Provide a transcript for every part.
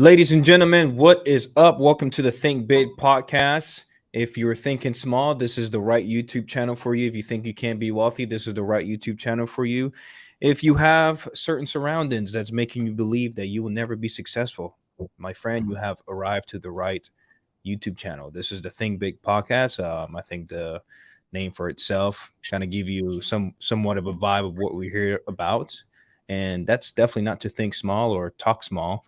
Ladies and gentlemen, what is up? Welcome to the Think Big podcast. If you're thinking small, this is the right YouTube channel for you. If you think you can't be wealthy, this is the right YouTube channel for you. If you have certain surroundings that's making you believe that you will never be successful, my friend, you have arrived to the right YouTube channel. This is the Think Big podcast. I think the name for itself kind of give you somewhat of a vibe of what we're here about, and that's definitely not to think small or talk small.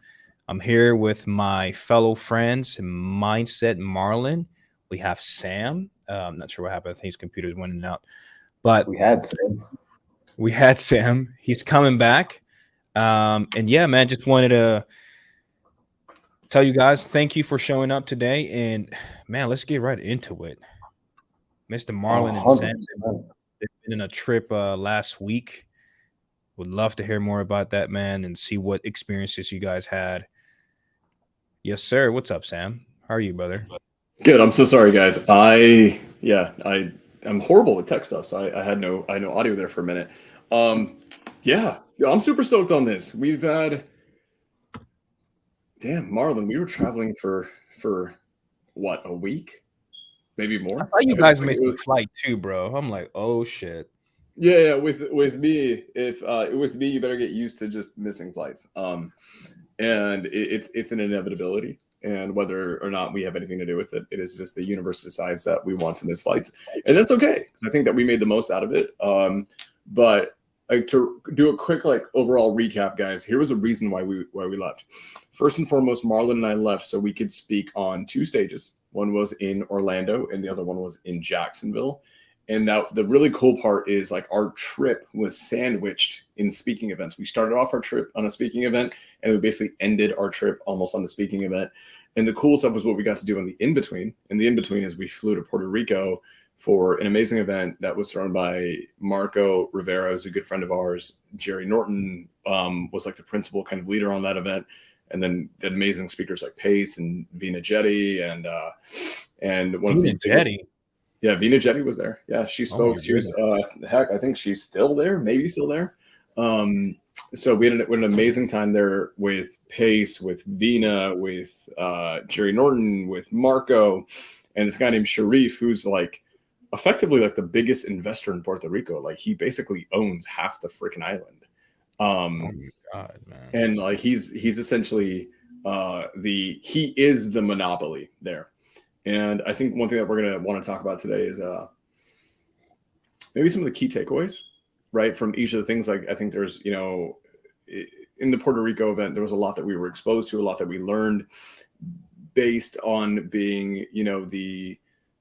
I'm here with my fellow friends, Mindset Marlin. We have Sam. I'm not sure what happened. I think his computer's went out, but We had Sam. we had Sam. He's coming back. And yeah, man, just wanted to tell you guys thank you for showing up today. And man, let's get right into it. Mr. Marlin and Sam, 100%. they've been in a trip last week. Would love to hear more about that, man, and see what experiences you guys had. Yes, sir. What's up, Sam? How are you, brother? Good. I'm so sorry, guys. I'm horrible with tech stuff, so I had no audio there for a minute. Yeah, I'm super stoked on this. We've had, damn, Marlon, we were traveling for what, a week, maybe more. I thought you guys missed the flight too, bro. I'm like, oh shit. Yeah. With me, with me, you better get used to just missing flights. And it's an inevitability. And whether or not we have anything to do with it, it is just the universe decides that we want to miss flights, and that's okay because I think that we made the most out of it. But to do a quick overall recap, guys, here was a reason why we left. First and foremost, Marlon and I left so we could speak on two stages. One was in Orlando, and the other one was in Jacksonville. And that the really cool part is our trip was sandwiched in speaking events. We started off our trip on a speaking event, and we basically ended our trip almost on the speaking event. And the cool stuff was what we got to do in the in-between. And the in-between is we flew to Puerto Rico for an amazing event that was thrown by Marco Rivera, who's a good friend of ours. Jerry Norton was the principal kind of leader on that event. And then the amazing speakers like Pace and Vina Jetty and one Vina of the biggest, Jetty. yeah, Vina Jetty was there. Yeah, she spoke. She was, I think she's still there, maybe still there. So we had an amazing time there with Pace, with Vina, with Jerry Norton, with Marco, and this guy named Sharif, who's effectively the biggest investor in Puerto Rico. He basically owns half the freaking island. Oh my God, man. And he's essentially he is the monopoly there. And I think one thing that we're going to want to talk about today is maybe some of the key takeaways, right, from each of the things. I think there's, in the Puerto Rico event, there was a lot that we were exposed to, a lot that we learned based on being,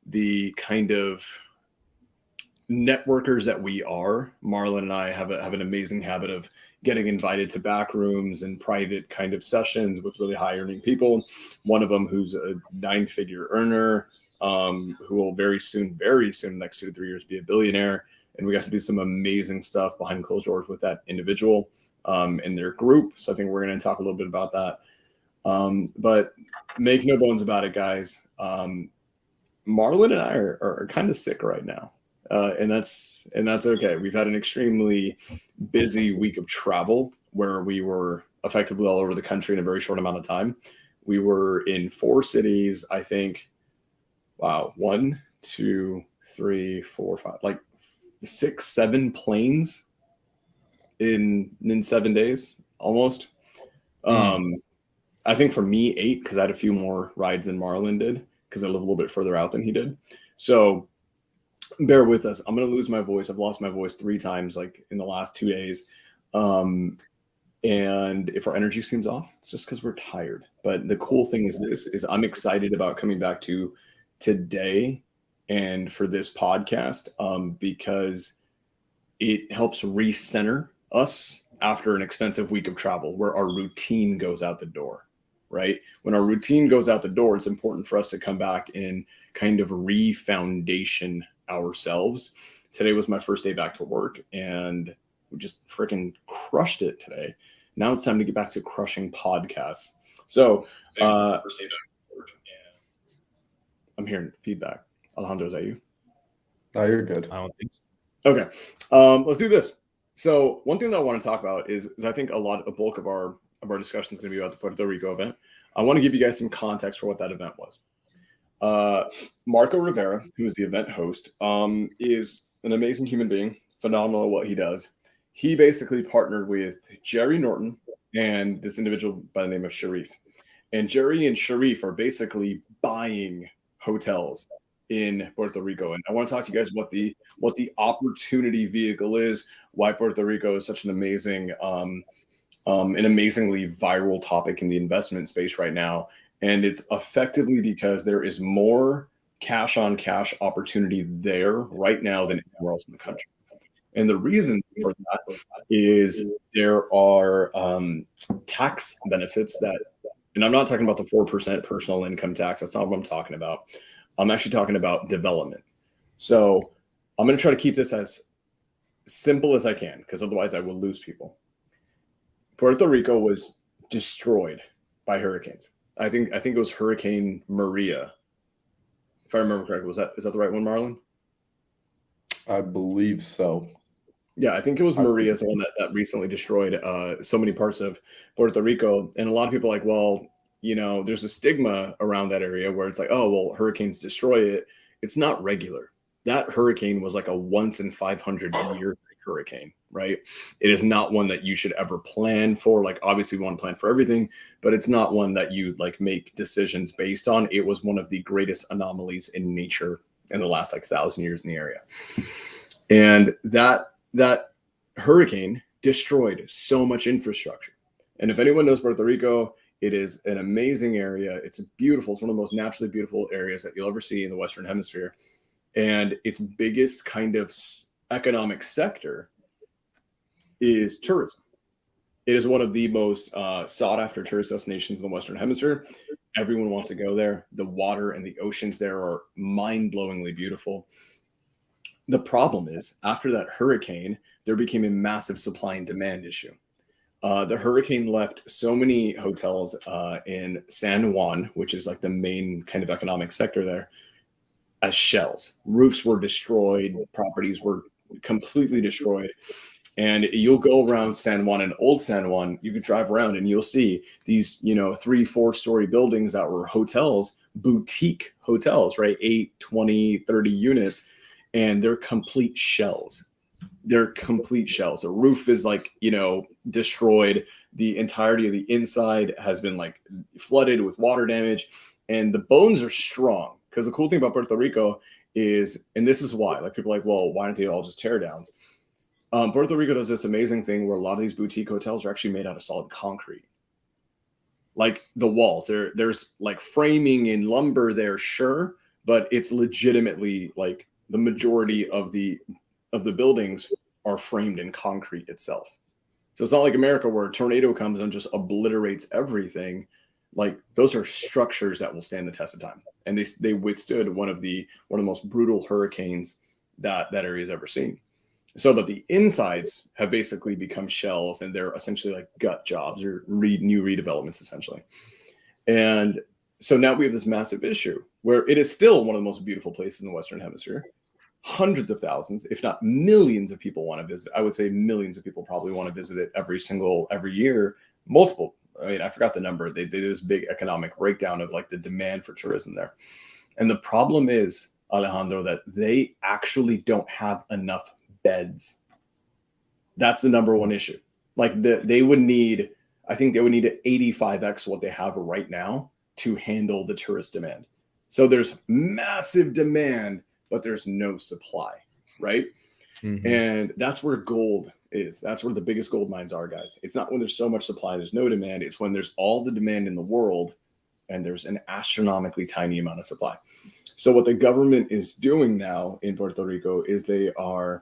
the kind of networkers that we are. Marlon and I have an amazing habit of getting invited to back rooms and private kind of sessions with really high earning people. One of them who's a 9-figure earner, who will very soon, next 2 to 3 years, be a billionaire. And we got to do some amazing stuff behind closed doors with that individual and their group. So I think we're going to talk a little bit about that. But make no bones about it, guys. Marlon and I are kind of sick right now. And that's okay. We've had an extremely busy week of travel where we were effectively all over the country in a very short amount of time. We were in 4 cities, I think. Wow, 1, 2, 3, 4, 5, 6, 7 planes in 7 days almost. I think for me 8 because I had a few more rides than Marlon did because I live a little bit further out than he did. So bear with us. I'm going to lose my voice. I've lost my voice 3 times in the last 2 days. And if our energy seems off, it's just because we're tired. But the cool thing is I'm excited about coming back to today and for this podcast because it helps recenter us after an extensive week of travel where our routine goes out the door, right? When our routine goes out the door, it's important for us to come back and kind of re-foundation ourselves. Today was my first day back to work and we just freaking crushed it today. Now it's time to get back to crushing podcasts. So first day back to work and I'm hearing feedback. Alejandro, is that you? Oh, you're good. I don't think so. Okay. Let's do this. So one thing that I want to talk about is I think a bulk of our discussion is going to be about the Puerto Rico event. I want to give you guys some context for what that event was. Marco Rivera, who is the event host, is an amazing human being, phenomenal at what he does. He basically partnered with Jerry Norton and this individual by the name of Sharif. And Jerry and Sharif are basically buying hotels in Puerto Rico. And I want to talk to you guys what the opportunity vehicle is, why Puerto Rico is such an amazing an amazingly viral topic in the investment space right now. And it's effectively because there is more cash on cash opportunity there right now than anywhere else in the country. And the reason for that is there are tax benefits that, and I'm not talking about the 4% personal income tax. That's not what I'm talking about. I'm actually talking about development. So I'm going to try to keep this as simple as I can, because otherwise I will lose people. Puerto Rico was destroyed by hurricanes. I think it was Hurricane Maria, if I remember correctly. Is that the right one, Marlon? I believe so. Yeah, I think it was Maria, the one that recently destroyed so many parts of Puerto Rico. And a lot of people are like, well, you know, there's a stigma around that area where it's like, oh, well, hurricanes destroy it. It's not regular. That hurricane was like a once in 500 year hurricane, right? It is not one that you should ever plan for. Like, obviously we want to plan for everything, but it's not one that you like make decisions based on. It was one of the greatest anomalies in nature in the last like 1,000 years in the area. And that hurricane destroyed so much infrastructure. And if anyone knows Puerto Rico, it is an amazing area. It's beautiful. It's one of the most naturally beautiful areas that you'll ever see in the Western Hemisphere. And its biggest kind of economic sector is tourism. It is one of the most sought after tourist destinations in the Western Hemisphere. Everyone wants to go there. The water and the oceans there are mind-blowingly beautiful. The problem is, after that hurricane, there became a massive supply and demand issue. The hurricane left so many hotels in San Juan, which is like the main kind of economic sector there, as shells. Roofs were destroyed, properties were completely destroyed. And you'll go around San Juan and Old San Juan, you could drive around and you'll see these, 3-4 story buildings that were hotels, boutique hotels, right? 8, 20, 30 units, and they're complete shells. They're complete shells. The roof is like, destroyed. The entirety of the inside has been like flooded with water damage, and the bones are strong. Because the cool thing about Puerto Rico is, and this is why, like people are like, well, why aren't they all just tear downs? Puerto Rico does this amazing thing where a lot of these boutique hotels are actually made out of solid concrete. Like the walls, there's like framing and lumber there, sure, but it's legitimately like the majority of the buildings are framed in concrete itself. So it's not like America where a tornado comes and just obliterates everything. Like those are structures that will stand the test of time, and they withstood one of the most brutal hurricanes that area's ever seen. So, but the insides have basically become shells, and they're essentially like gut jobs or new redevelopments, essentially. And so now we have this massive issue where it is still one of the most beautiful places in the Western Hemisphere. Hundreds of thousands, if not millions of people want to visit. I would say millions of people probably want to visit it every year. Multiple. I mean, I forgot the number. They did this big economic breakdown of like the demand for tourism there. And the problem is, Alejandro, that they actually don't have enough beds. That's the number one issue. Like they would need to 85x what they have right now to handle the tourist demand. So there's massive demand, but there's no supply, right? Mm-hmm. And that's where gold is. That's where the biggest gold mines are, guys. It's not when there's so much supply, there's no demand. It's when there's all the demand in the world and there's an astronomically tiny amount of supply. So what the government is doing now in Puerto Rico is they have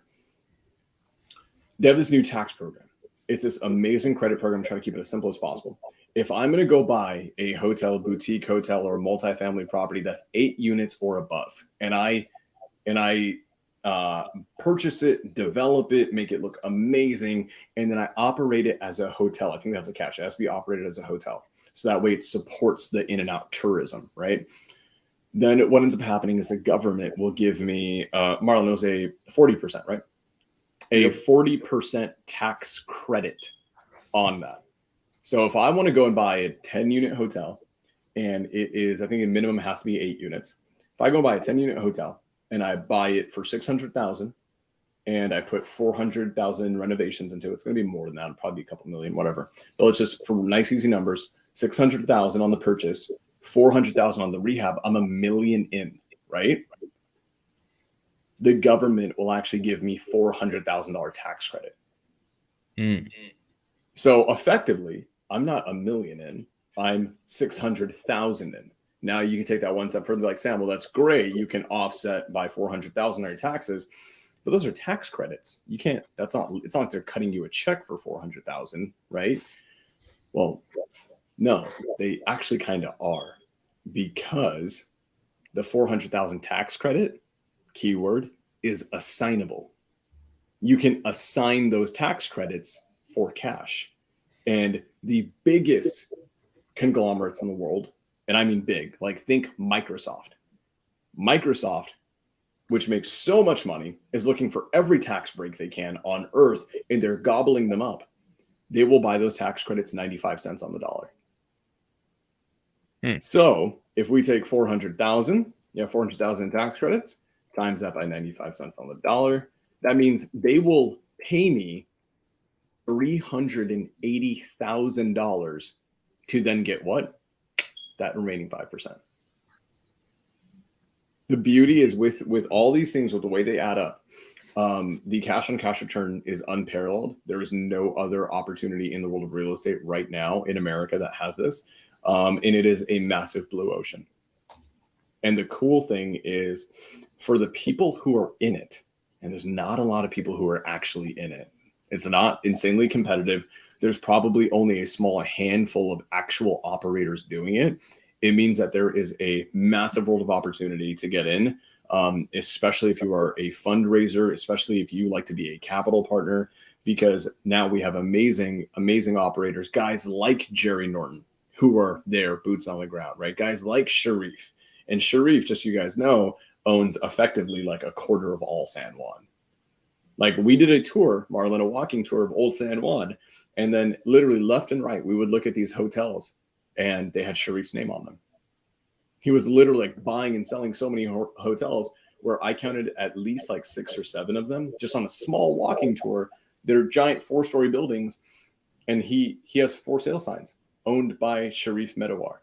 this new tax program. It's this amazing credit program. I'm trying to keep it as simple as possible. If I'm going to go buy a hotel, boutique hotel, or a multifamily property that's 8 units or above, and I purchase it, develop it, make it look amazing, and then I operate it as a hotel. I think that's a catch. It has to be operated as a hotel. So that way it supports the in and out tourism, right? Then what ends up happening is the government will give me, Marlon knows, a 40%, right? A 40% tax credit on that. So if I want to go and buy a 10-unit hotel and it is, I think the minimum has to be 8 units. If I go buy a 10-unit hotel and I buy it for 600,000 and I put 400,000 renovations into it, it's going to be more than that, probably a couple million, whatever. But let's just, for nice, easy numbers, 600,000 on the purchase, 400,000 on the rehab. I'm $1 million in, right? The government will actually give me $400,000 tax credit. So effectively, I'm not $1 million in, I'm 600,000 in. Now you can take that one step further, like, Sam, well, that's great. You can offset by 400,000 on your taxes, but those are tax credits. You can't, it's not like they're cutting you a check for 400,000, right? Well, no, they actually kind of are, because the 400,000 tax credit, keyword, is assignable. You can assign those tax credits for cash. And the biggest conglomerates in the world, and I mean big, like think Microsoft. Microsoft, which makes so much money, is looking for every tax break they can on earth, and they're gobbling them up. They will buy those tax credits 95 cents on the dollar. So if we take 400,000, 400,000 in tax credits, times that by 95 cents on the dollar, that means they will pay me $380,000 to then get what? That remaining 5%. The beauty is with all these things, with the way they add up, the cash on cash return is unparalleled. There is no other opportunity in the world of real estate right now in America that has this. And it is a massive blue ocean. And the cool thing is, for the people who are in it, and there's not a lot of people who are actually in it, it's not insanely competitive. There's probably only a small handful of actual operators doing it. It means that there is a massive world of opportunity to get in, especially if you are a fundraiser, especially if you like to be a capital partner, because now we have amazing, amazing operators, guys like Jerry Norton, who are there, boots on the ground, right? Guys like Sharif. And Sharif, just so you guys know, owns effectively like a quarter of all San Juan. Like, we did a tour, Marlon, a walking tour of old San Juan, and then literally left and right, we would look at these hotels and they had Sharif's name on them. He was literally like buying and selling so many hotels where I counted at least like 6 or 7 of them just on a small walking tour. They're giant 4-story buildings, and he has for sale signs owned by Sharif Medawar.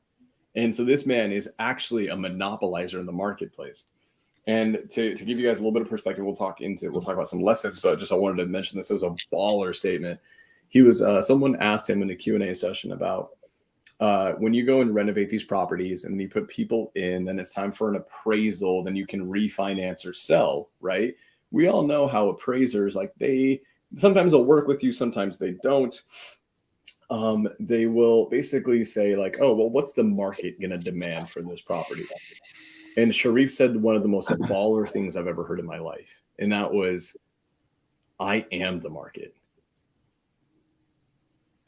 And so this man is actually a monopolizer in the marketplace. And to give you guys a little bit of perspective, we'll talk about some lessons, but just I wanted to mention this as a baller statement. He was someone asked him in the Q&A session about when you go and renovate these properties and you put people in, then it's time for an appraisal, then you can refinance or sell, right? We all know how appraisers, like, sometimes they'll work with you, sometimes they don't. They will basically say like, oh, well, what's the market going to demand for this property? And Sharif said one of the most baller things I've ever heard in my life. And that was, I am the market.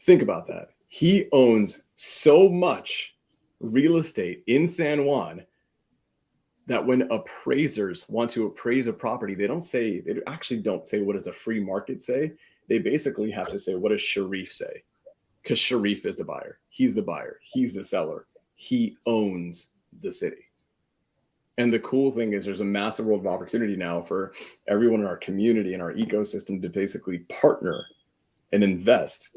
Think about that. He owns so much real estate in San Juan that when appraisers want to appraise a property, they actually don't say, what does the free market say? They basically have to say, what does Sharif say? Because Sharif is the buyer. He's the buyer. He's the seller. He owns the city. And the cool thing is there's a massive world of opportunity now for everyone in our community and our ecosystem to basically partner and invest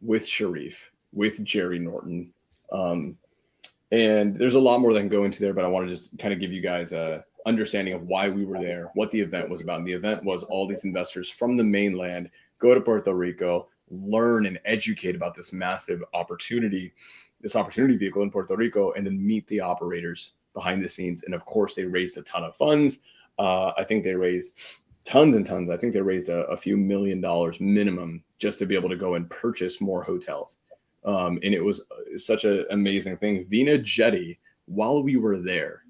with Sharif, with Jerry Norton. And there's a lot more that can go into there, but I want to just kind of give you guys a understanding of why we were there, what the event was about. And the event was all these investors from the mainland go to Puerto Rico, learn and educate about this massive opportunity, this opportunity vehicle in Puerto Rico, and then meet the operators behind the scenes. And of course, they raised a ton of funds. I think they raised tons and tons. I think they raised a few $1 million minimum just to be able to go and purchase more hotels. And it was such an amazing thing. Vina Jetty, while we were there,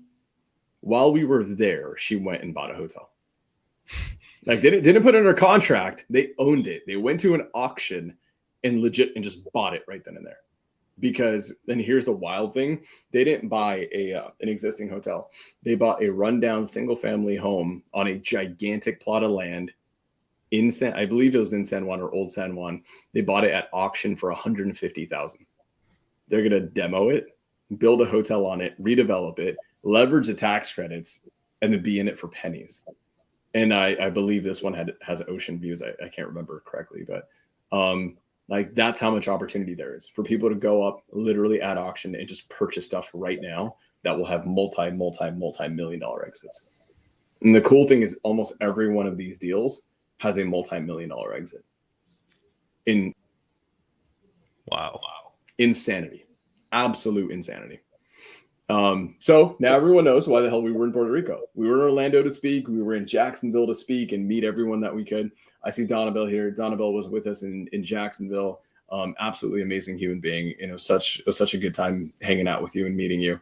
she went and bought a hotel. Like, didn't put it under contract. They owned it. They went to an auction and just bought it right then and there. Because then here's the wild thing. They didn't buy an existing hotel. They bought a rundown single family home on a gigantic plot of land I believe it was in San Juan or Old San Juan. They bought it at auction for $150,000. They're going to demo it. build a hotel on it, redevelop it, leverage the tax credits, and then be in it for pennies. And I believe this one has ocean views. I can't remember correctly, but like that's how much opportunity there is for people to go up literally at auction and just purchase stuff right now that will have multi-million-dollar exits. And the cool thing is almost every one of these deals has a multi-million-dollar exit. Wow. Insanity. Absolute insanity. So now everyone knows why the hell we were in Puerto Rico. We were in Orlando to speak. We were in Jacksonville to speak and meet everyone that we could. I see Donabelle here. Donabelle was with us in Jacksonville. Absolutely amazing human being. You know, such a good time hanging out with you and meeting you.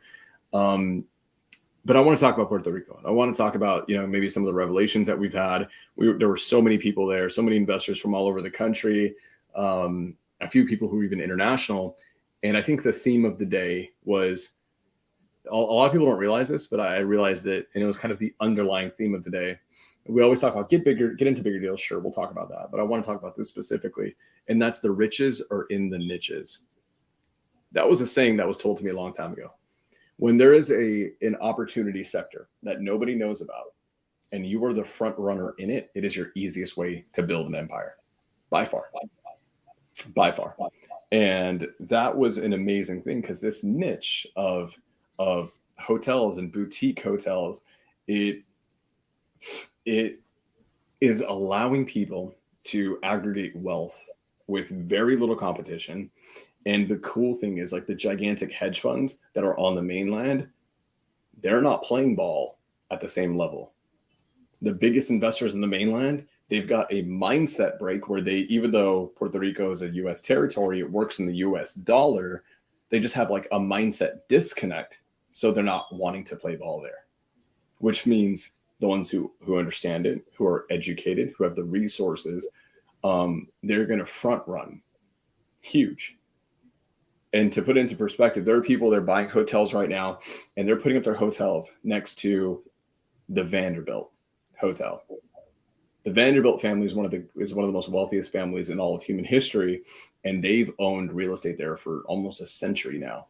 But I want to talk about Puerto Rico. I want to talk about, you know, maybe some of the revelations that we've had. There were so many people there, so many investors from all over the country, a few people who were even international. And I think the theme of the day was, a lot of people don't realize this, but I realized that, and it was kind of the underlying theme of the day. We always talk about get into bigger deals. Sure, we'll talk about that. But I want to talk about this specifically. And that's the riches are in the niches. That was a saying that was told to me a long time ago. When there is an opportunity sector that nobody knows about and you are the front runner in it, it is your easiest way to build an empire by far. And that was an amazing thing because this niche of hotels and boutique hotels, it is allowing people to aggregate wealth with very little competition. And the cool thing is, like, the gigantic hedge funds that are on the mainland, they're not playing ball at the same level. The biggest investors in the mainland, they've got a mindset break where they, even though Puerto Rico is a U.S. territory, it works in the U.S. dollar, they just have like a mindset disconnect. So they're not wanting to play ball there, which means the ones who understand it, who are educated, who have the resources, they're going to front run huge. And to put it into perspective, there are people, they're buying hotels right now and they're putting up their hotels next to the Vanderbilt Hotel. The Vanderbilt family is one of the most wealthiest families in all of human history, and they've owned real estate there for almost a century now.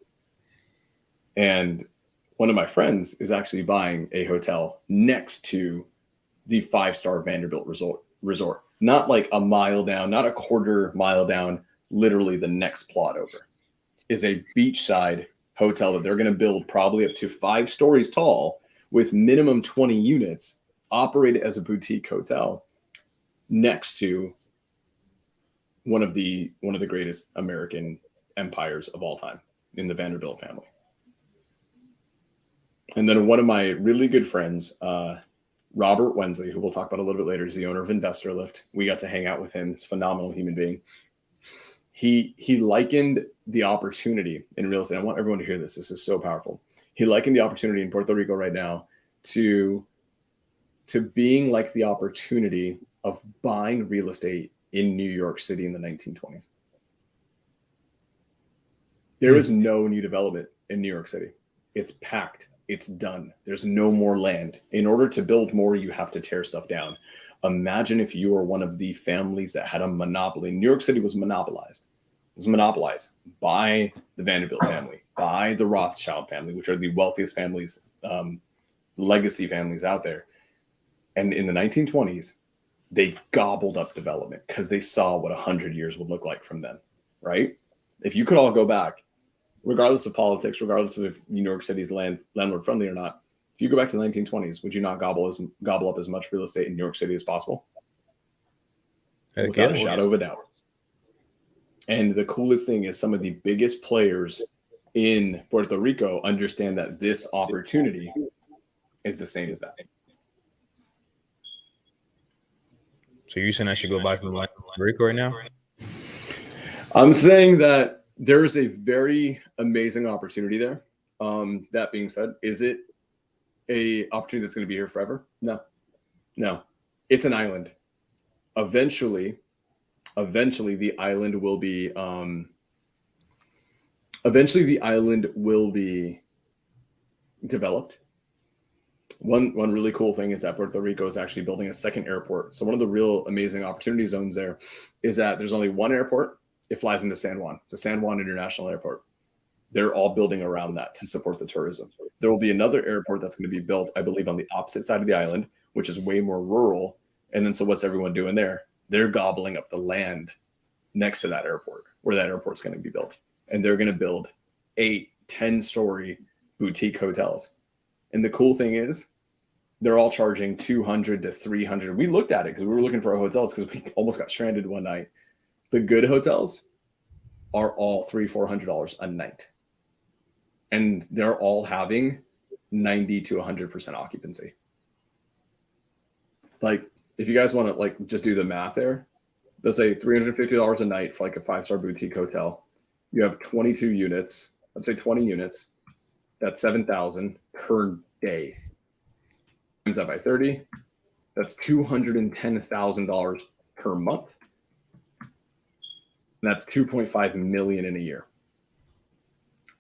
And one of my friends is actually buying a hotel next to the 5-star Vanderbilt resort, not like a mile down, not a quarter mile down, literally the next plot over is a beachside hotel that they're going to build probably up to 5 stories tall with minimum 20 units, operated as a boutique hotel next to one of the greatest American empires of all time in the Vanderbilt family. And then one of my really good friends, Robert Wensley, who we'll talk about a little bit later, is the owner of Investor Lift. We got to hang out with him. He's a phenomenal human being. He likened the opportunity in real estate. I want everyone to hear this. This is so powerful. He likened the opportunity in Puerto Rico right now to being like the opportunity of buying real estate in New York City in the 1920s. There is no new development in New York City. It's packed. It's done. There's no more land. In order to build more, you have to tear stuff down. Imagine if you were one of the families that had a monopoly. New York City was monopolized. It was monopolized by the Vanderbilt family, by the Rothschild family, which are the wealthiest families, legacy families out there. And in the 1920s, they gobbled up development because they saw what 100 years would look like from them, right? If you could all go back, regardless of politics, regardless of if New York City's landlord friendly or not, if you go back to the 1920s, would you not gobble up as much real estate in New York City as possible? Without a shadow of a doubt. And the coolest thing is some of the biggest players in Puerto Rico understand that this opportunity is the same as that. So you're saying I should go buy from Puerto Rico right now? I'm saying that there is a very amazing opportunity there. That being said, is it a opportunity that's going to be here forever? No. It's an island. Eventually the island will be developed. One really cool thing is that Puerto Rico is actually building a second airport. So one of the real amazing opportunity zones there is that there's only one airport. It flies into San Juan, the San Juan International Airport. They're all building around that to support the tourism. There will be another airport that's going to be built, I believe, on the opposite side of the island, which is way more rural. And then so what's everyone doing there? They're gobbling up the land next to that airport where that airport's going to be built. And they're going to build 8, 10-story boutique hotels. And the cool thing is they're all charging $200 to $300. We looked at it because we were looking for our hotels because we almost got stranded one night. The good hotels are all $300-$400 a night. And they're all having 90 to 100% occupancy. Like, if you guys want to like just do the math there, they'll say $350 a night for like a 5-star boutique hotel. You have 22 units. Let's say 20 units. That's $7,000 per day. Times that by 30. That's $210,000 per month. And that's $2.5 million in a year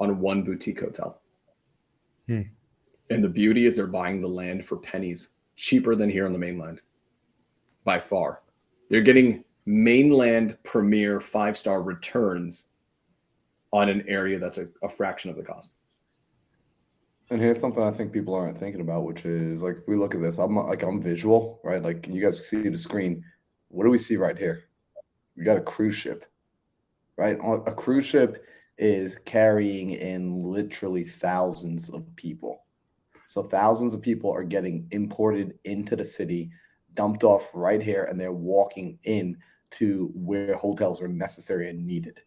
on one boutique hotel. And the beauty is they're buying the land for pennies, cheaper than here on the mainland by far. They're getting mainland premier 5-star returns on an area that's a fraction of the cost. And here's something I think people aren't thinking about, which is like, if we look at this, I'm visual, right? Like, you guys can see the screen. What do we see right here? We got a cruise ship, right? A cruise ship is carrying in literally thousands of people. So thousands of people are getting imported into the city, dumped off right here, and they're walking in to where hotels are necessary and needed.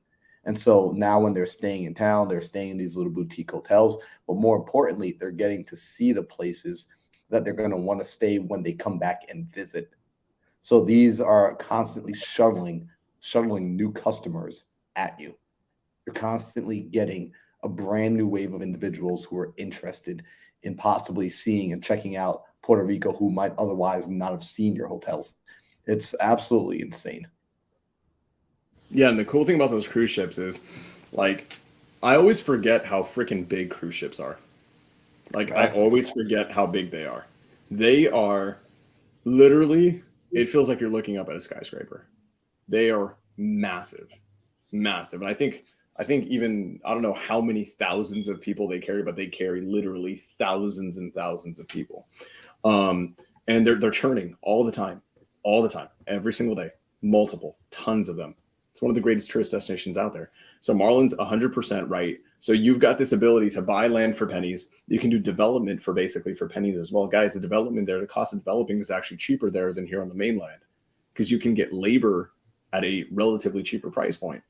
And so now when they're staying in town, they're staying in these little boutique hotels. But more importantly, they're getting to see the places that they're going to want to stay when they come back and visit. So these are constantly shuttling new customers at you. You're constantly getting a brand new wave of individuals who are interested in possibly seeing and checking out Puerto Rico who might otherwise not have seen your hotels. It's absolutely insane. Yeah, and the cool thing about those cruise ships is, like, I always forget how freaking big cruise ships are. Like, I always forget how big they are. They are literally, it feels like you're looking up at a skyscraper. They are massive, massive. And I think even, I don't know how many thousands of people they carry, but they carry literally thousands and thousands of people. And they're churning all the time, every single day, multiple, tons of them. It's one of the greatest tourist destinations out there. So Marlon's 100% right. So you've got this ability to buy land for pennies. You can do development for pennies as well. Guys, the development there, the cost of developing is actually cheaper there than here on the mainland because you can get labor at a relatively cheaper price point.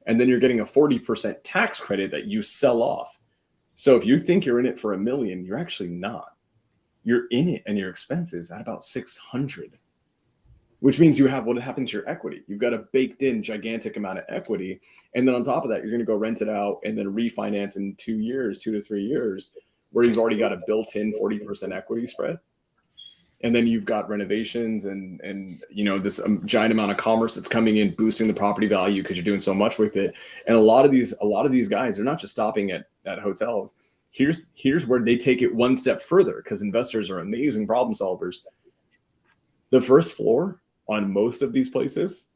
And then you're getting a 40% tax credit that you sell off. So if you think you're in it for $1 million, you're actually not. You're in it and your expenses at about 600, which means you have what happens to your equity. You've got a baked in gigantic amount of equity. And then on top of that, you're going to go rent it out and then refinance in 2 to 3 years, where you've already got a built-in 40% equity spread. And then you've got renovations and you know, this giant amount of commerce that's coming in, boosting the property value because you're doing so much with it. And a lot of these guys are not just stopping at hotels. Here's where they take it one step further, because investors are amazing problem solvers. The first floor on most of these places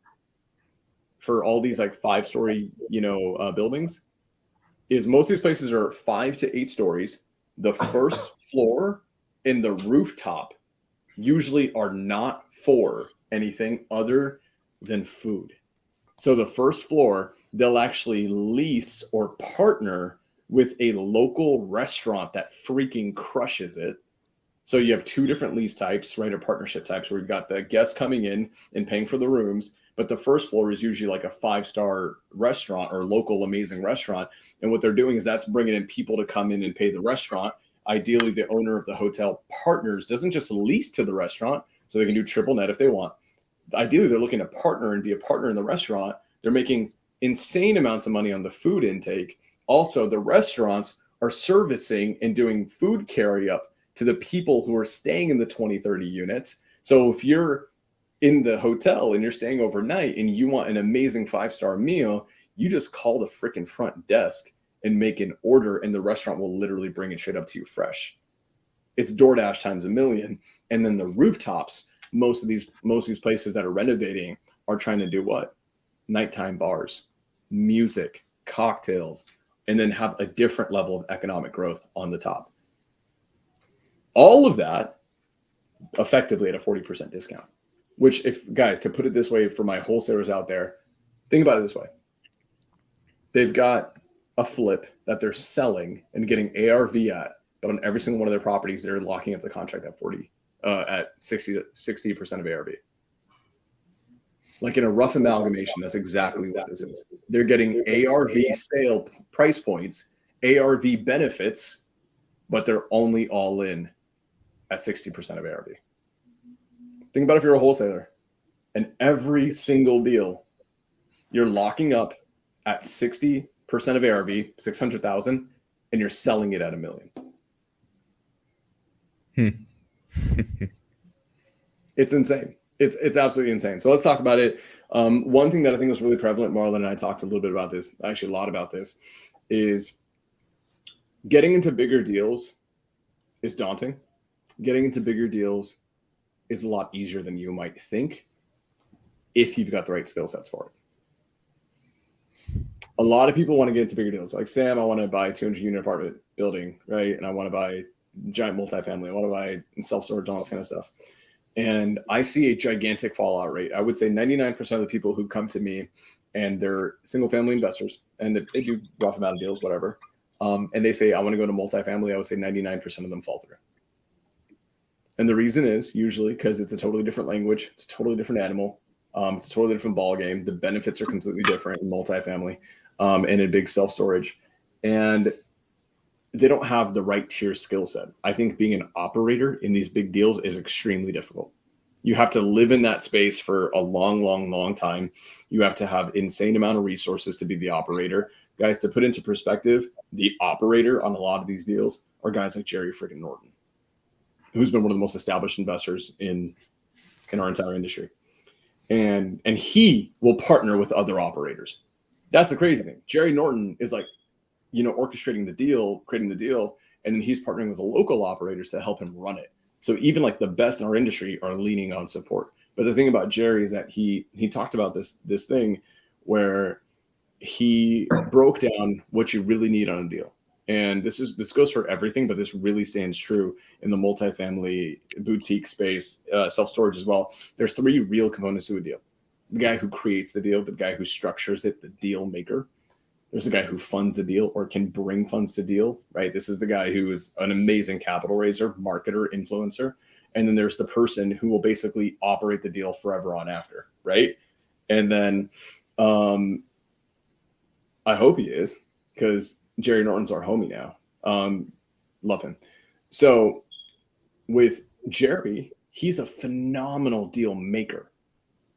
for all these like 5-story, buildings is, most of these places are 5 to 8 stories. The first floor and the rooftop usually are not for anything other than food. So the first floor, they'll actually lease or partner with a local restaurant that freaking crushes it. So you have 2 different lease types, right, or partnership types, where you've got the guests coming in and paying for the rooms, but the first floor is usually like a 5-star restaurant or local amazing restaurant. And what they're doing is that's bringing in people to come in and pay the restaurant. Ideally, the owner of the hotel partners, doesn't just lease to the restaurant, so they can do triple net if they want. Ideally, they're looking to partner and be a partner in the restaurant. They're making insane amounts of money on the food intake. Also, the restaurants are servicing and doing food carry up to the people who are staying in the 20, 30 units. So if you're in the hotel and you're staying overnight and you want an amazing 5-star meal, you just call the freaking front desk and make an order, and the restaurant will literally bring it straight up to you fresh. It's DoorDash times a million. And then the rooftops, most of these places that are renovating are trying to do what? Nighttime bars, music, cocktails, and then have a different level of economic growth on the top. All of that effectively at a 40% discount, which, if guys, to put it this way for my wholesalers out there, think about it this way. They've got a flip that they're selling and getting ARV at, but on every single one of their properties, they're locking up the contract at 60% of ARV. Like in a rough amalgamation, that's exactly what this is. They're getting ARV sale price points, ARV benefits, but they're only all in at 60% of ARV. Think about if you're a wholesaler and every single deal you're locking up at 60% of ARV, 600,000, and you're selling it at $1 million. It's insane. It's absolutely insane. So let's talk about it. One thing that I think was really prevalent, Marlon and I talked a little bit about this, actually a lot about this, is getting into bigger deals is daunting. Getting into bigger deals is a lot easier than you might think if you've got the right skill sets for it. A lot of people want to get into bigger deals. Like, Sam, I want to buy a 200-unit apartment building, right? And I want to buy giant multifamily. I want to buy self-storage, all this kind of stuff. And I see a gigantic fallout rate. I would say 99% of the people who come to me, and they're single-family investors, and they do rough amount of deals, whatever, and they say, I want to go to multifamily, I would say 99% of them fall through. And the reason is usually because it's a totally different language, it's a totally different animal, it's a totally different ball game. The benefits are completely different in multifamily and in big self-storage. And they don't have the right tier skill set. I think being an operator in these big deals is extremely difficult. You have to live in that space for a long, long, long time. You have to have insane amount of resources to be the operator. Guys, to put into perspective, the operator on a lot of these deals are guys like Jerry friggin' Norton, who's been one of the most established investors in our entire industry. And he will partner with other operators. That's the crazy thing. Jerry Norton is like, orchestrating the deal, creating the deal, and then he's partnering with the local operators to help him run it. So even like the best in our industry are leaning on support. But the thing about Jerry is that he talked about this thing where he broke down what you really need on a deal. And this goes for everything, but this really stands true in the multifamily boutique space, self-storage as well. There's 3 real components to a deal. The guy who creates the deal, the guy who structures it, the deal maker. There's a guy who funds the deal or can bring funds to deal, right? This is the guy who is an amazing capital raiser, marketer, influencer. And then there's the person who will basically operate the deal forever on after, right? And then I hope he is, because Jerry Norton's our homie now. Love him. So with Jerry, he's a phenomenal deal maker.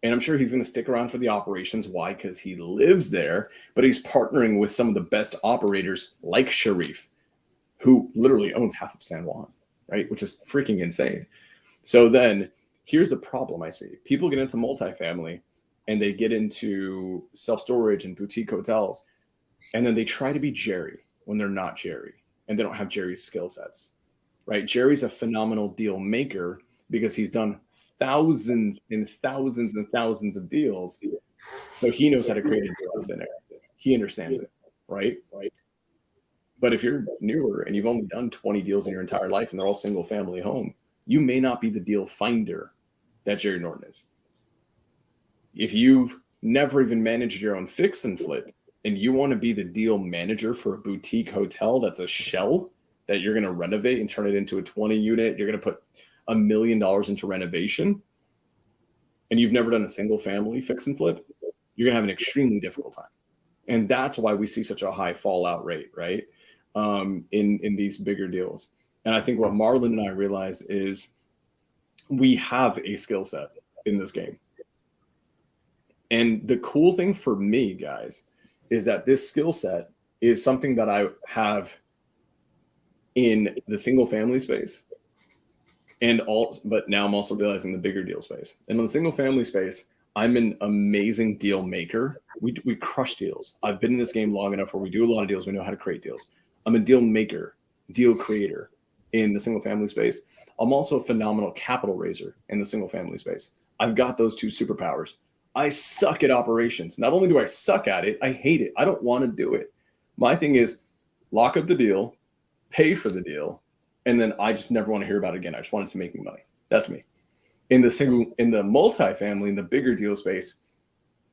And I'm sure he's going to stick around for the operations. Why? Because he lives there, but he's partnering with some of the best operators like Sharif, who literally owns half of San Juan, right? Which is freaking insane. So then here's the problem I see. People get into multifamily and they get into self-storage and boutique hotels, and then they try to be Jerry when they're not Jerry, and they don't have Jerry's skill sets, right? Jerry's a phenomenal deal maker because he's done thousands and thousands and thousands of deals. So he knows how to create a deal out of thin air. He understands it, right? But if you're newer and you've only done 20 deals in your entire life and they're all single family home, you may not be the deal finder that Jerry Norton is. If you've never even managed your own fix and flip and you want to be the deal manager for a boutique hotel that's a shell that you're going to renovate and turn it into a 20 unit, you're going to put $1 million into renovation, and you've never done a single family fix and flip, you're going to have an extremely difficult time. And that's why we see such a high fallout rate, right? In these bigger deals. And I think what Marlon and I realized is we have a skill set in this game. And the cool thing for me, guys, is that this skill set is something that I have in the single family space. But now I'm also realizing the bigger deal space. And in the single family space, I'm an amazing deal maker. We crush deals. I've been in this game long enough where we do a lot of deals. We know how to create deals. I'm a deal maker, deal creator in the single family space. I'm also a phenomenal capital raiser in the single family space. I've got those 2 superpowers. I suck at operations. Not only do I suck at it, I hate it. I don't want to do it. My thing is lock up the deal, pay for the deal, and then I just never want to hear about it again. I just want it to make me money. That's me. In the multifamily, in the bigger deal space,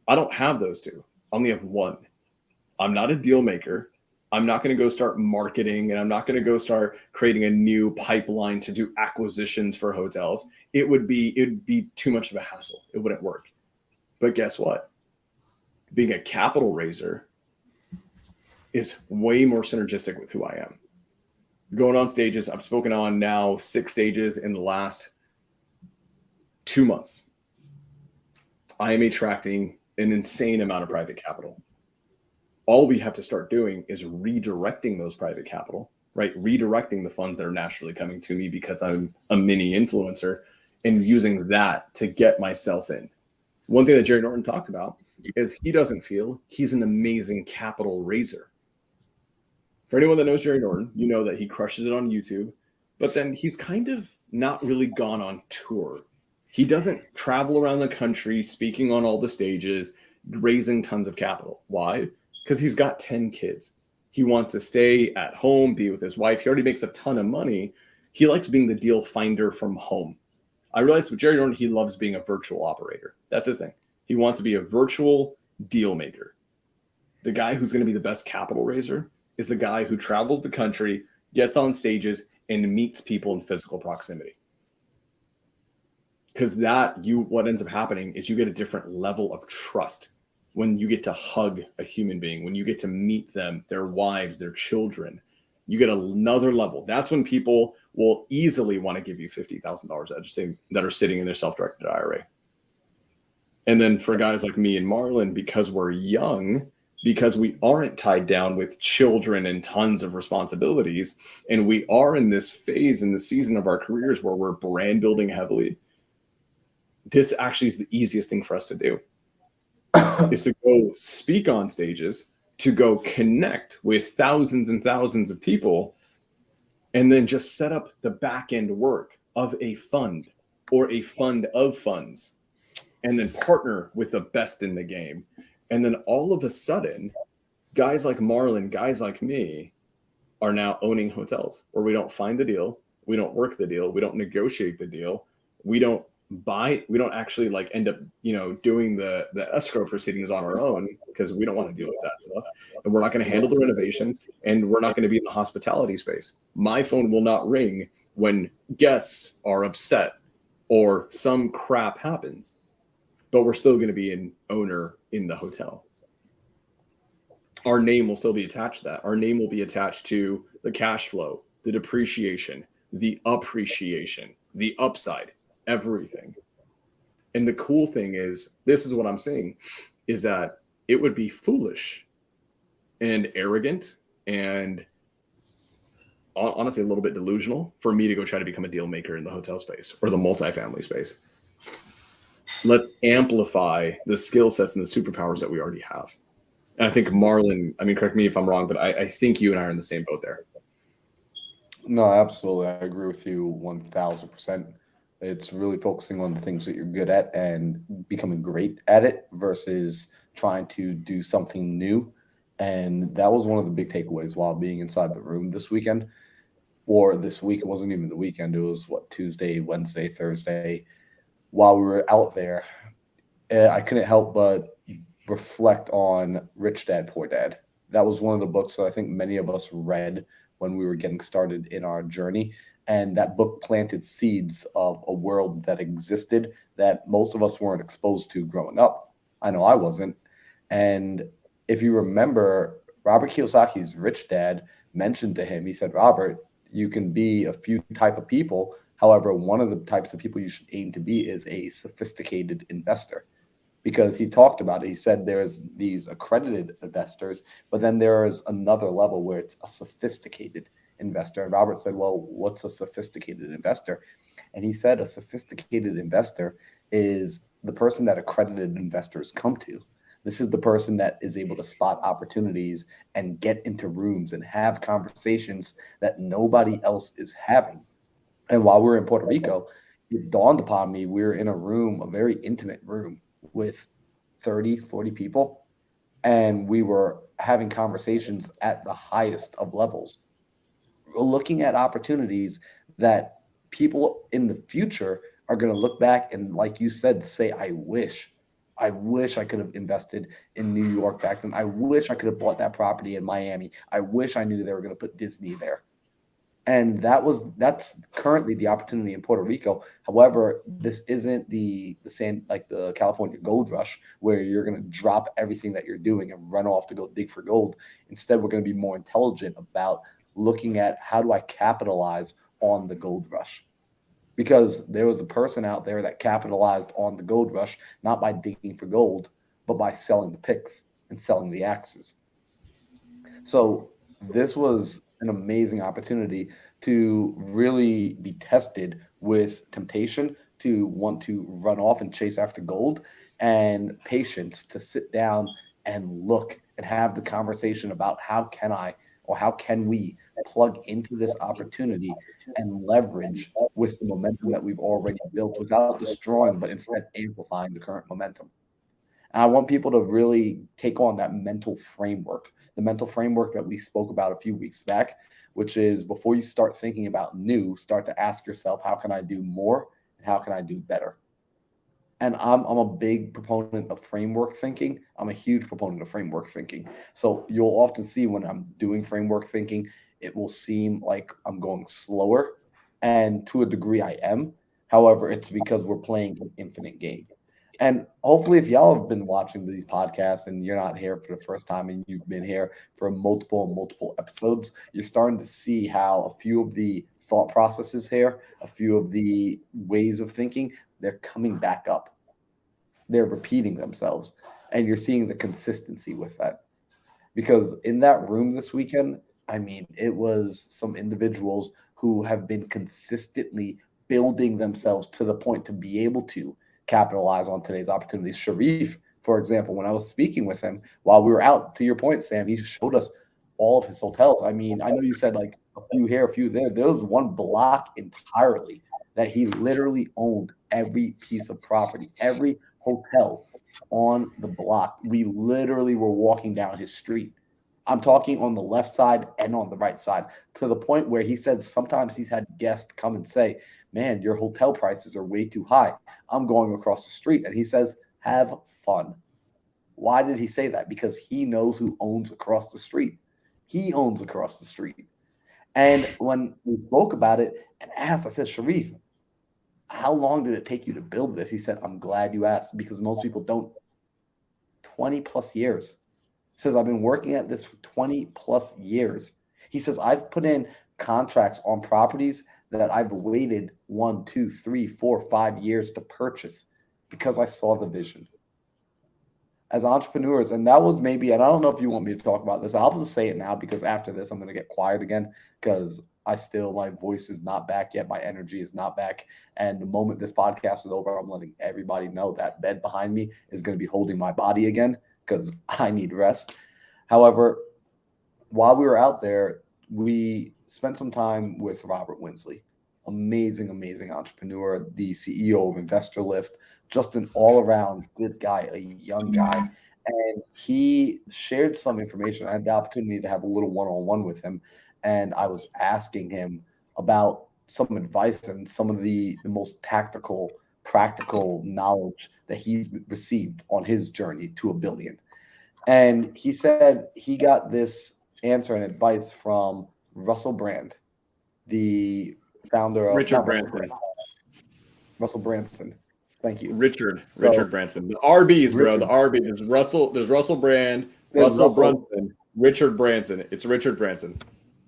I don't have those two. I only have one. I'm not a deal maker. I'm not going to go start marketing, and I'm not going to go start creating a new pipeline to do acquisitions for hotels. It would be too much of a hassle. It wouldn't work. But guess what? Being a capital raiser is way more synergistic with who I am. Going on stages, I've spoken on now 6 stages in the last 2 months. I am attracting an insane amount of private capital. All we have to start doing is redirecting those private capital, right? Redirecting the funds that are naturally coming to me because I'm a mini influencer, and using that to get myself in. One thing that Jerry Norton talked about is he doesn't feel he's an amazing capital raiser. For anyone that knows Jerry Norton, you know that he crushes it on YouTube, but then he's kind of not really gone on tour. He doesn't travel around the country speaking on all the stages, raising tons of capital. Why? Because he's got 10 kids. He wants to stay at home, be with his wife. He already makes a ton of money. He likes being the deal finder from home. I realized with Jerry Norton, he loves being a virtual operator. That's his thing. He wants to be a virtual deal maker. The guy who's going to be the best capital raiser is the guy who travels the country, gets on stages, and meets people in physical proximity. Because what ends up happening is you get a different level of trust when you get to hug a human being, when you get to meet them, their wives, their children. You get another level. That's when people will easily want to give you $50,000 that are sitting in their self-directed IRA. And then for guys like me and Marlon, because we're young, because we aren't tied down with children and tons of responsibilities, and we are in this phase in the season of our careers where we're brand building heavily, this actually is the easiest thing for us to do, is to go speak on stages, to go connect with thousands and thousands of people, and then just set up the back end work of a fund or a fund of funds, and then partner with the best in the game. And then all of a sudden, guys like Marlon, guys like me are now owning hotels where we don't find the deal, we don't work the deal, we don't negotiate the deal, we don't actually like end up, doing the escrow proceedings on our own because we don't want to deal with that stuff. And we're not going to handle the renovations, and we're not going to be in the hospitality space. My phone will not ring when guests are upset or some crap happens, but we're still going to be an owner in the hotel. Our name will still be attached to that. Our name will be attached to the cash flow, the depreciation, the appreciation, the upside, everything. And the cool thing is, this is what I'm saying, is that it would be foolish and arrogant and honestly a little bit delusional for me to go try to become a deal maker in the hotel space or the multifamily space. Let's amplify the skill sets and the superpowers that we already have. And I think Marlon, correct me if I'm wrong, but I think you and I are in the same boat there. No, absolutely. I agree with you 1,000%. It's really focusing on the things that you're good at and becoming great at it versus trying to do something new. And that was one of the big takeaways while being inside the room this weekend, or this week. It wasn't even the weekend. It was Tuesday, Wednesday, Thursday. While we were out there, I couldn't help but reflect on Rich Dad, Poor Dad. That was one of the books that I think many of us read when we were getting started in our journey. And that book planted seeds of a world that existed that most of us weren't exposed to growing up. I know I wasn't. And if you remember, Robert Kiyosaki's Rich Dad mentioned to him, he said, Robert, you can be a few type of people. However, one of the types of people you should aim to be is a sophisticated investor. Because he talked about it. He said there's these accredited investors, but then there is another level where it's a sophisticated investor. And Robert said, well, what's a sophisticated investor? And he said a sophisticated investor is the person that accredited investors come to. This is the person that is able to spot opportunities and get into rooms and have conversations that nobody else is having. And while we were in Puerto Rico, it dawned upon me, we were in a room, a very intimate room with 30, 40 people. and we were having conversations at the highest of levels, looking at opportunities that people in the future are going to look back and, like you said, say, I wish I could have invested in New York back then. I wish I could have bought that property in Miami. I wish I knew they were going to put Disney there. And that's currently the opportunity in Puerto Rico. However, this isn't the same like the California gold rush where you're going to drop everything that you're doing and run off to go dig for gold. Instead, we're going to be more intelligent about looking at how do I capitalize on the gold rush, because there was a person out there that capitalized on the gold rush not by digging for gold, but by selling the picks and selling the axes. So this was an amazing opportunity to really be tested with temptation to want to run off and chase after gold, and patience to sit down and look and have the conversation about how can I or how can we plug into this opportunity and leverage with the momentum that we've already built without destroying, but instead amplifying the current momentum. And I want people to really take on that mental framework, the mental framework that we spoke about a few weeks back, which is before you start thinking about new, start to ask yourself, how can I do more and how can I do better? And I'm a big proponent of framework thinking. I'm a huge proponent of framework thinking. So you'll often see when I'm doing framework thinking, it will seem like I'm going slower. And to a degree, I am. However, it's because we're playing an infinite game. And hopefully, if y'all have been watching these podcasts and you're not here for the first time and you've been here for multiple episodes, you're starting to see how a few of the thought processes here, a few of the ways of thinking, they're coming back up. They're repeating themselves. And you're seeing the consistency with that. Because in that room this weekend, I mean, it was some individuals who have been consistently building themselves to the point to be able to capitalize on today's opportunities. Sharif, for example, when I was speaking with him while we were out, to your point, Sam, he showed us all of his hotels. I mean, I know you said like a few here, a few there. There was one block entirely that he literally owned every piece of property, every hotel on the block. We literally were walking down his street. I'm talking on the left side and on the right side, to the point where he said sometimes he's had guests come and say, man, your hotel prices are way too high. I'm going across the street. And he says, have fun. Why did he say that? Because he knows who owns across the street. He owns across the street. And when we spoke about it and asked, I said, Sharif, how long did it take you to build this? He said, I'm glad you asked, because most people don't. 20 plus years. He says, I've been working at this for 20 plus years. He says, I've put in contracts on properties that I've waited 1, 2, 3, 4, 5 years to purchase because I saw the vision. As entrepreneurs, and that was maybe, and I don't know if you want me to talk about this, I'll just say it now because after this, I'm going to get quiet again because my voice is not back yet. My energy is not back. And the moment this podcast is over, I'm letting everybody know that bed behind me is going to be holding my body again because I need rest. However, while we were out there, we spent some time with Robert Winsley, amazing entrepreneur, the CEO of Investor Lift, just an all-around good guy, a young guy. And he shared some information. I had the opportunity to have a little one-on-one with him, and I was asking him about some advice and some of the most tactical, practical knowledge that he's received on his journey to $1 billion. And he said he got this answer and advice from Russell Brand, the founder of Richard Branson. Russell Branson. Thank you. Richard Branson. The RBs, bro. Richard. The RB. There's Russell Brand, Russell Brunson, Richard Branson. It's Richard Branson.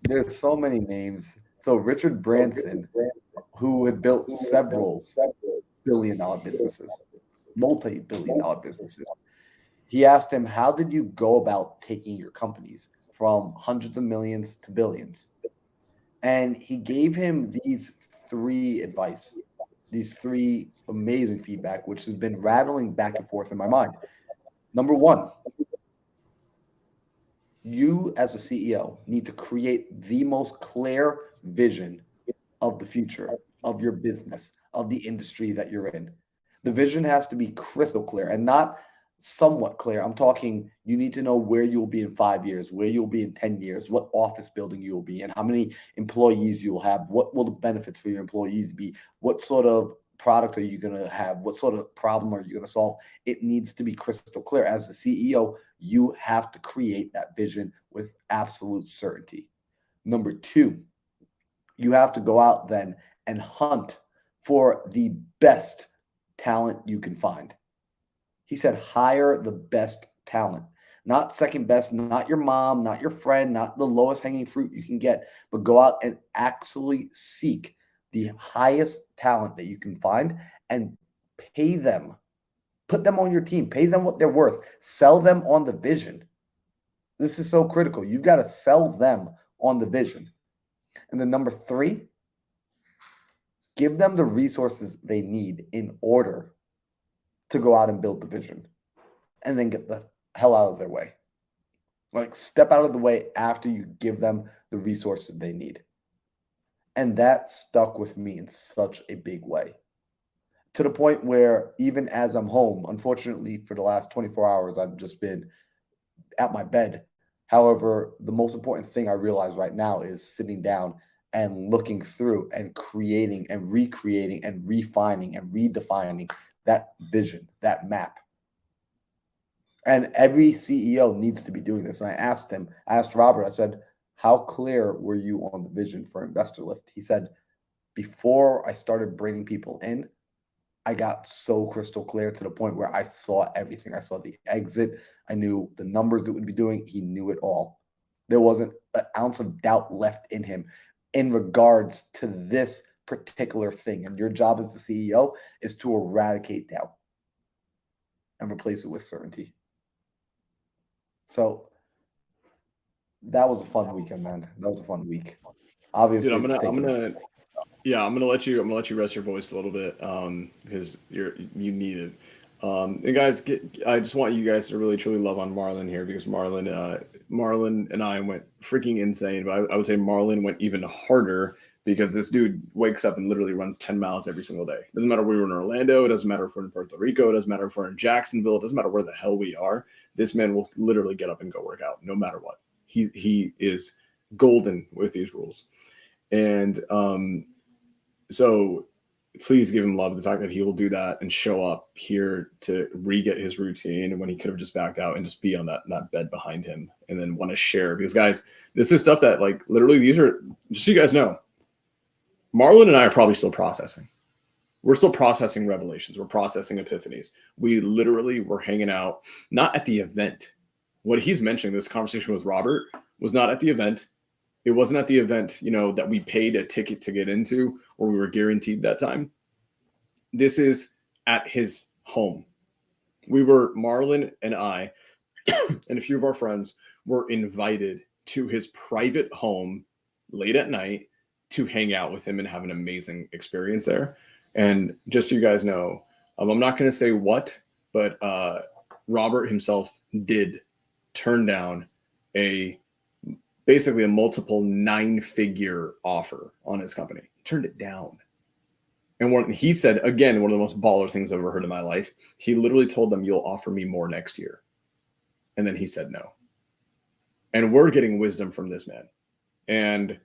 There's so many names. So Richard Branson, who had built several billion-dollar businesses, multi-billion-dollar businesses. He asked him, how did you go about taking your companies from hundreds of millions to billions? And he gave him these three amazing feedback, which has been rattling back and forth in my mind. Number one, you as a CEO need to create the most clear vision of the future of your business, of the industry that you're in. The vision has to be crystal clear and not somewhat clear. I'm talking you need to know where you'll be in 5 years, where you'll be in 10 years, what office building you'll be in, how many employees you'll have, what will the benefits for your employees be, what sort of product are you going to have, what sort of problem are you going to solve. It needs to be crystal clear. As the CEO, you have to create that vision with absolute certainty. Number two, you have to go out then and hunt for the best talent you can find. He said, hire the best talent, not second best, not your mom, not your friend, not the lowest hanging fruit you can get, but go out and actually seek the highest talent that you can find and pay them. Put them on your team, pay them what they're worth, sell them on the vision. This is so critical. You've got to sell them on the vision. And then number three, give them the resources they need in order to go out and build the vision, and then get the hell out of their way. Like, step out of the way after you give them the resources they need. And that stuck with me in such a big way, to the point where even as I'm home, unfortunately for the last 24 hours, I've just been at my bed. However, the most important thing I realize right now is sitting down and looking through and creating and recreating and refining and redefining that vision, that map. And every CEO needs to be doing this. And I asked Robert, I said, how clear were you on the vision for Investor Lift? He said, before I started bringing people in, I got so crystal clear to the point where I saw everything. I saw the exit. I knew the numbers it would be doing. He knew it all. There wasn't an ounce of doubt left in him in regards to this particular thing. And your job as the CEO is to eradicate doubt and replace it with certainty. So that was a fun weekend, man. That was a fun week. Obviously, Dude, I'm gonna let you rest your voice a little bit, because you need it. And guys, I just want you guys to really truly love on Marlon here, because Marlon and I went freaking insane, but I would say Marlon went even harder, because this dude wakes up and literally runs 10 miles every single day. Doesn't matter if we were in Orlando, it doesn't matter if we're in Puerto Rico, it doesn't matter if we're in Jacksonville, it doesn't matter where the hell we are. This man will literally get up and go work out no matter what. He is golden with these rules. And so please give him love. The fact that he will do that and show up here to re-get his routine when he could have just backed out and just be on that bed behind him and then want to share. Because guys, this is stuff that, like, literally, these are, just so you guys know, Marlon and I are probably still processing. We're still processing revelations. We're processing epiphanies. We literally were hanging out, not at the event. What he's mentioning, this conversation with Robert, was not at the event. It wasn't at the event, that we paid a ticket to get into, or we were guaranteed that time. This is at his home. Marlon and I, and a few of our friends were invited to his private home late at night to hang out with him and have an amazing experience there. And just so you guys know, I'm not going to say what, but Robert himself did turn down basically a multiple 9-figure offer on his company. He turned it down. And he said, again, one of the most baller things I've ever heard in my life, he literally told them, you'll offer me more next year. And then he said no. And we're getting wisdom from this man. And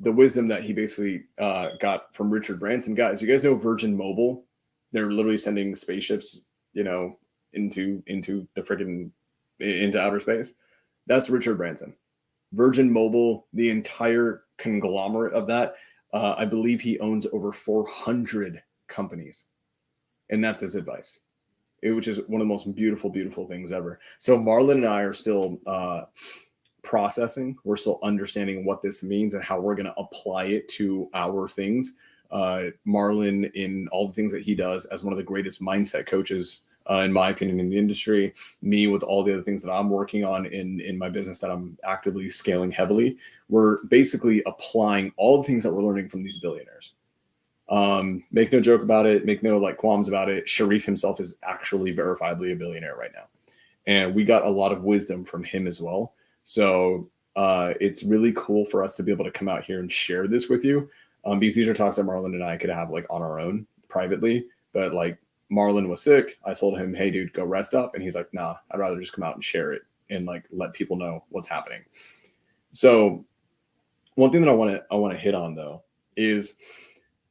the wisdom that he basically got from Richard Branson. Guys, you guys know Virgin Mobile? They're literally sending spaceships, into outer space. That's Richard Branson. Virgin Mobile, the entire conglomerate of that, I believe he owns over 400 companies. And that's his advice, which is one of the most beautiful, beautiful things ever. So Marlon and I are still processing. We're still understanding what this means and how we're going to apply it to our things. Marlon, in all the things that he does as one of the greatest mindset coaches, in my opinion, in the industry, me with all the other things that I'm working on in my business that I'm actively scaling heavily, we're basically applying all the things that we're learning from these billionaires. Make no joke about it, make no qualms about it. Sharif himself is actually verifiably a billionaire right now. And we got a lot of wisdom from him as well. So it's really cool for us to be able to come out here and share this with you, because these are talks that Marlon and I could have on our own privately, but Marlon was sick. I told him, hey, dude, go rest up. And he's like, nah, I'd rather just come out and share it and like let people know what's happening. So one thing that I want to hit on though is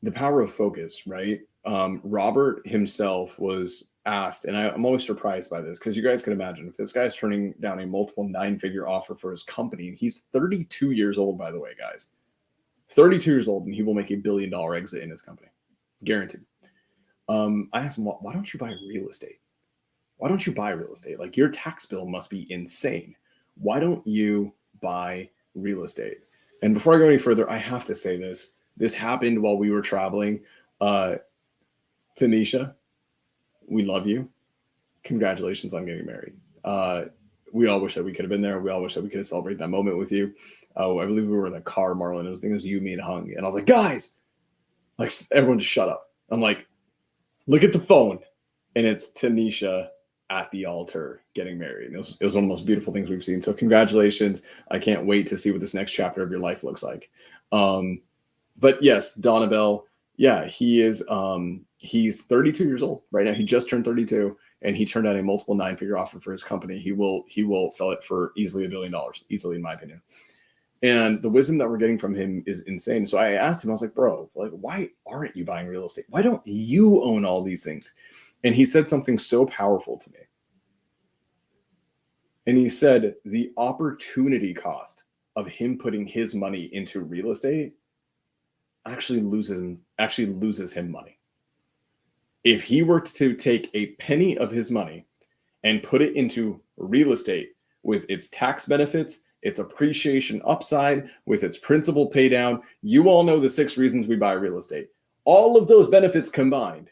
the power of focus, right? Robert himself was asked, and I'm always surprised by this because you guys can imagine if this guy's turning down a multiple 9-figure offer for his company, and he's 32 years old, by the way, guys, 32 years old, and he will make $1 billion exit in his company, guaranteed. I asked him, why don't you buy real estate? Why don't you buy real estate? Like your tax bill must be insane. Why don't you buy real estate? And before I go any further, I have to say this. This happened while we were traveling. Tanisha, we love you. Congratulations on getting married. We all wish that we could have been there. We all wish that we could have celebrated that moment with you. I believe we were in the car, Marlon. I think it was you, me, and Hung. And I was like, guys, like everyone just shut up. I'm like, look at the phone. And it's Tanisha at the altar getting married. And it was one of the most beautiful things we've seen. So congratulations. I can't wait to see what this next chapter of your life looks like. But yes, Donabelle, yeah, he is, he's 32 years old right now. He just turned 32 and he turned out a multiple 9-figure offer for his company. He will sell it for easily $1 billion, easily in my opinion. And the wisdom that we're getting from him is insane. So I asked him, I was like, bro, like, why aren't you buying real estate? Why don't you own all these things? And he said something so powerful to me. And he said the opportunity cost of him putting his money into real estate actually loses him money. If he were to take a penny of his money and put it into real estate with its tax benefits, its appreciation upside, with its principal pay down, you all know the 6 reasons we buy real estate. All of those benefits combined,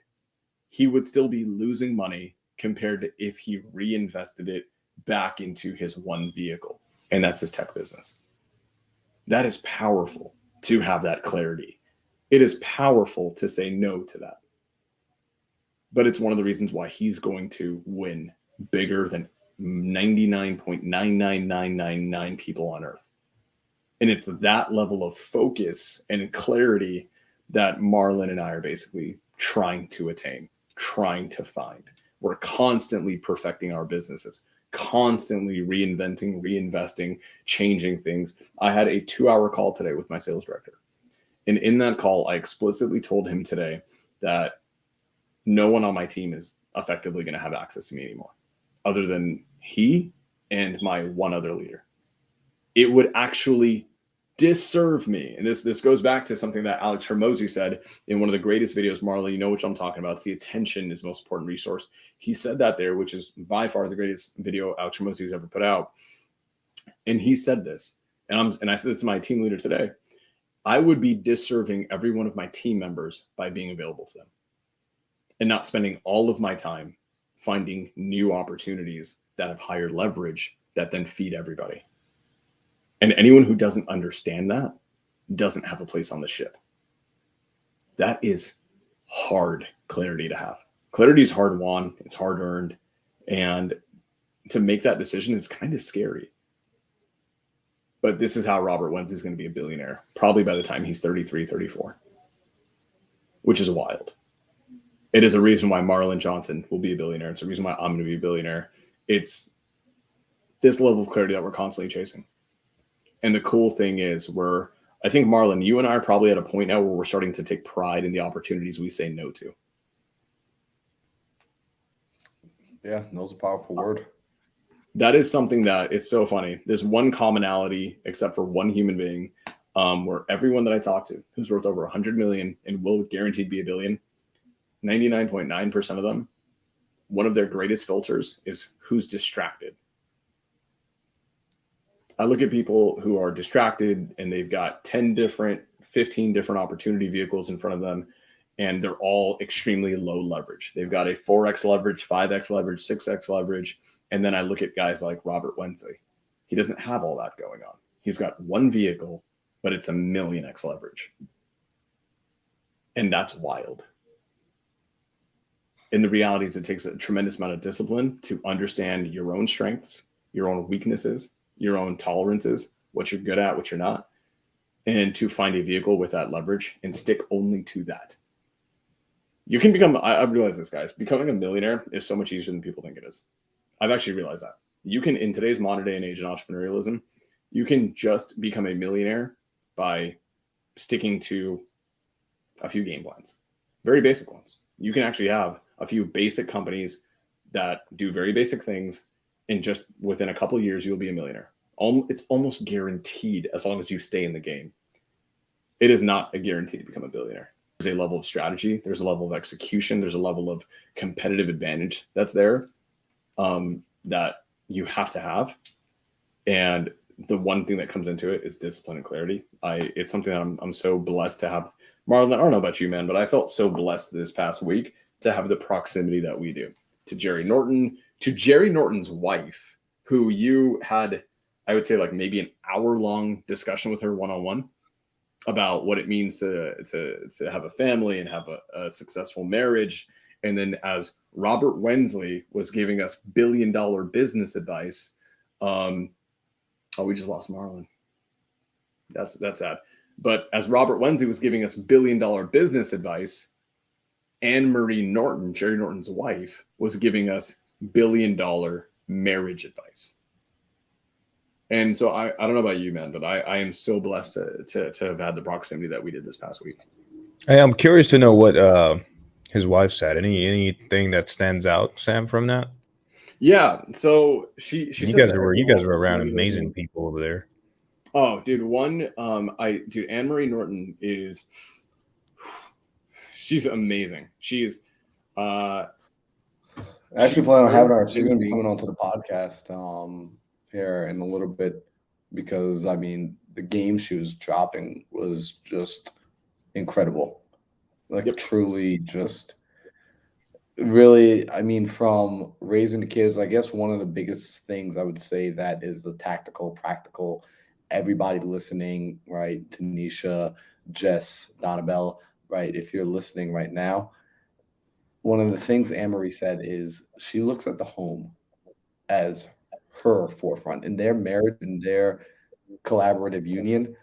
he would still be losing money compared to if he reinvested it back into his one vehicle, and that's his tech business. That is powerful to have that clarity. It is powerful to say no to that. But it's one of the reasons why he's going to win bigger than 99.99999 people on earth. And it's that level of focus and clarity that Marlon and I are basically trying to attain, trying to find. We're constantly perfecting our businesses, constantly reinventing, reinvesting, changing things. I had a 2-hour call today with my sales director. And in that call, I explicitly told him today that no one on my team is effectively going to have access to me anymore, other than he and my one other leader. It would actually disserve me. And this goes back to something that Alex Hormozi said in one of the greatest videos. Marlon, you know which I'm talking about. It's the attention is the most important resource. He said that there, which is by far the greatest video Alex Hormozi has ever put out. And he said this, and I said this to my team leader today. I would be disserving every one of my team members by being available to them and not spending all of my time finding new opportunities that have higher leverage that then feed everybody. And anyone who doesn't understand that doesn't have a place on the ship. That is hard clarity to have. Clarity is hard won. It's hard earned. And to make that decision is kind of scary. But this is how Robert Wenz is going to be a billionaire, probably by the time he's 33, 34, which is wild. It is a reason why Marlon Johnson will be a billionaire. It's a reason why I'm going to be a billionaire. It's this level of clarity that we're constantly chasing. And the cool thing is I think, Marlon, you and I are probably at a point now where we're starting to take pride in the opportunities we say no to. Yeah, no's a powerful word. That is something that it's so funny. There's one commonality, except for one human being, where everyone that I talk to who's worth over 100 million and will guaranteed be a billion, 99.9% of them, one of their greatest filters is who's distracted. I look at people who are distracted and they've got 15 different opportunity vehicles in front of them, and they're all extremely low leverage. They've got a 4x leverage, 5x leverage, 6x leverage. And then I look at guys like Robert Wensley. He doesn't have all that going on. He's got one vehicle, but it's 1,000,000x leverage. And that's wild. And the reality is it takes a tremendous amount of discipline to understand your own strengths, your own weaknesses, your own tolerances, what you're good at, what you're not, and to find a vehicle with that leverage and stick only to that. You can become, I've realized this, guys, becoming a millionaire is so much easier than people think it is. I've actually realized that. You can, in today's modern day and age in entrepreneurialism, you can just become a millionaire by sticking to a few game plans, very basic ones. You can actually have a few basic companies that do very basic things, and just within a couple of years, you'll be a millionaire. It's almost guaranteed as long as you stay in the game. It is not a guarantee to become a billionaire. There's a level of strategy, there's a level of execution, there's a level of competitive advantage that's there that you have to have. And the one thing that comes into it is discipline and clarity. It's something that I'm so blessed to have. Marlon, I don't know about you, man, but I felt so blessed this past week to have the proximity that we do to Jerry Norton, to Jerry Norton's wife, who you had, I would say, like maybe an hour-long discussion with her one-on-one about what it means to have a family and have a successful marriage. And then as Robert Wensley was giving us billion-dollar business advice, we just lost Marlon. That's sad. But as Robert Wensley was giving us billion-dollar business advice, Anne Marie Norton, Jerry Norton's wife, was giving us billion-dollar marriage advice. And so I don't know about you, man, but I am so blessed to have had the proximity that we did this past week. Hey, I'm curious to know what his wife said. Anything that stands out, Sam, from that? Yeah. So she you guys were around amazing people over there. Oh, dude, Anne Marie Norton she's amazing. She's actually planning on having her. She's going to be coming onto the podcast here in a little bit, because I mean the game she was dropping was just incredible. Like truly just really, I mean, from raising the kids, I guess one of the biggest things I would say that is the tactical, practical, everybody listening, right? Tanisha, Jess, Donabelle, right? If you're listening right now, one of the things Anne-Marie said is she looks at the home as her forefront. In their marriage, in their collaborative union,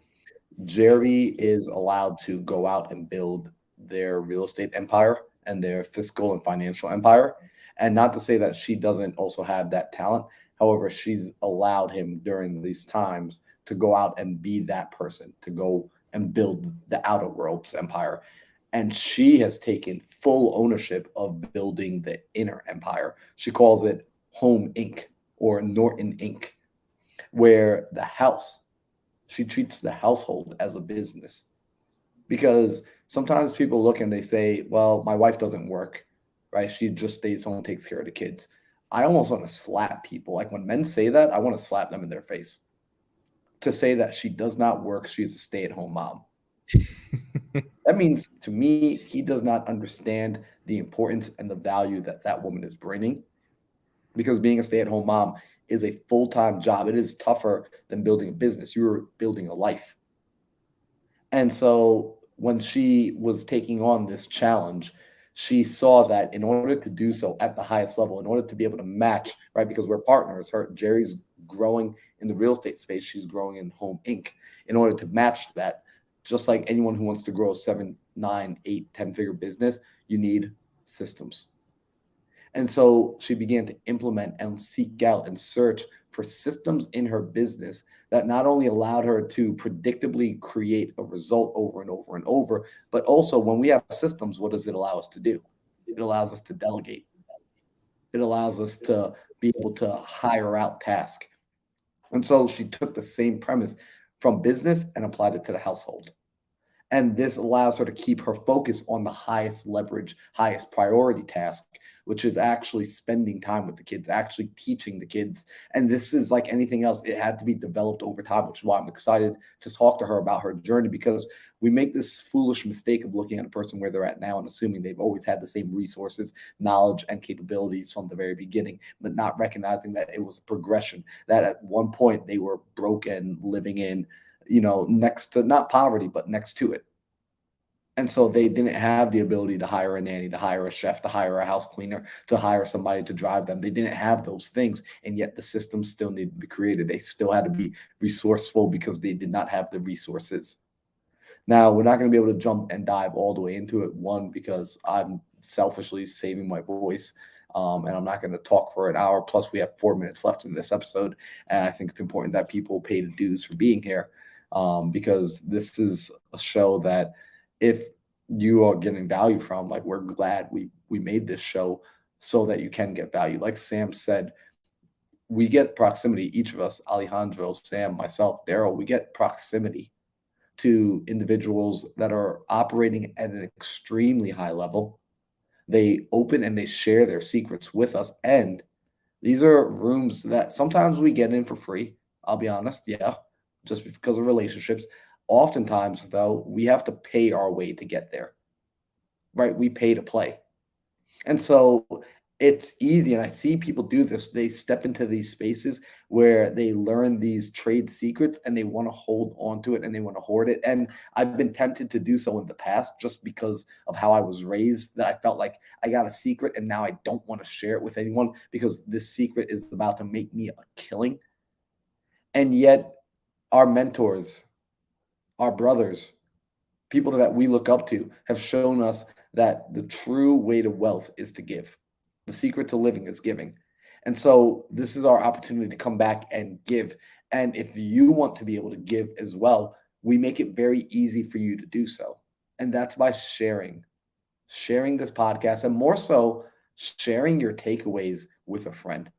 Jerry is allowed to go out and build their real estate empire and their fiscal and financial empire. And not to say that she doesn't also have that talent. However, she's allowed him during these times to go out and be that person, to go and build the outer world's empire. And she has taken full ownership of building the inner empire. She calls it Home Inc. or Norton Inc., where she treats the household as a business. Because sometimes people look and they say, well, my wife doesn't work, right? She just stays home and takes care of the kids. I almost want to slap people. Like when men say that, I want to slap them in their face. To say that she does not work, she's a stay-at-home mom. That means, to me, he does not understand the importance and the value that that woman is bringing. Because being a stay-at-home mom is a full-time job. It is tougher than building a business. You're building a life. And so when she was taking on this challenge, she saw that in order to do so at the highest level, in order to be able to match, right, because we're partners, Jerry's growing in the real estate space, she's growing in Home Inc. In order to match that, just like anyone who wants to grow a 7, 9, 8, 10-figure business, you need systems. And so she began to implement and seek out and search for systems in her business that not only allowed her to predictably create a result over and over and over, but also when we have systems, what does it allow us to do? It allows us to delegate. It allows us to be able to hire out tasks. And so she took the same premise from business and applied it to the household. And this allows her to keep her focus on the highest leverage, highest priority task, which is actually spending time with the kids, actually teaching the kids. And this is like anything else. It had to be developed over time, which is why I'm excited to talk to her about her journey, because we make this foolish mistake of looking at a person where they're at now and assuming they've always had the same resources, knowledge, and capabilities from the very beginning, but not recognizing that it was a progression, that at one point they were broken, living in, next to not poverty, but next to it. And so they didn't have the ability to hire a nanny, to hire a chef, to hire a house cleaner, to hire somebody to drive them. They didn't have those things. And yet the systems still needed to be created. They still had to be resourceful because they did not have the resources. Now, we're not going to be able to jump and dive all the way into it. One, because I'm selfishly saving my voice. And I'm not going to talk for an hour. Plus, we have 4 minutes left in this episode. And I think it's important that people pay the dues for being here, because this is a show that if you are getting value from, like, we're glad we made this show so that you can get value. Like Sam said, we get proximity, each of us, Alejandro, Sam, myself, Daryl, we get proximity to individuals that are operating at an extremely high level. They open and they share their secrets with us. And these are rooms that sometimes we get in for free. I'll be honest. Yeah. Just because of relationships. Oftentimes, though, we have to pay our way to get there, right? We pay to play. And so it's easy. And I see people do this. They step into these spaces where they learn these trade secrets and they want to hold on to it and they want to hoard it. And I've been tempted to do so in the past just because of how I was raised, that I felt like I got a secret and now I don't want to share it with anyone because this secret is about to make me a killing. And yet our mentors, our brothers, people that we look up to have shown us that the true way to wealth is to give. The secret to living is giving. And so this is our opportunity to come back and give. And if you want to be able to give as well, we make it very easy for you to do so. And that's by sharing this podcast, and more so sharing your takeaways with a friend.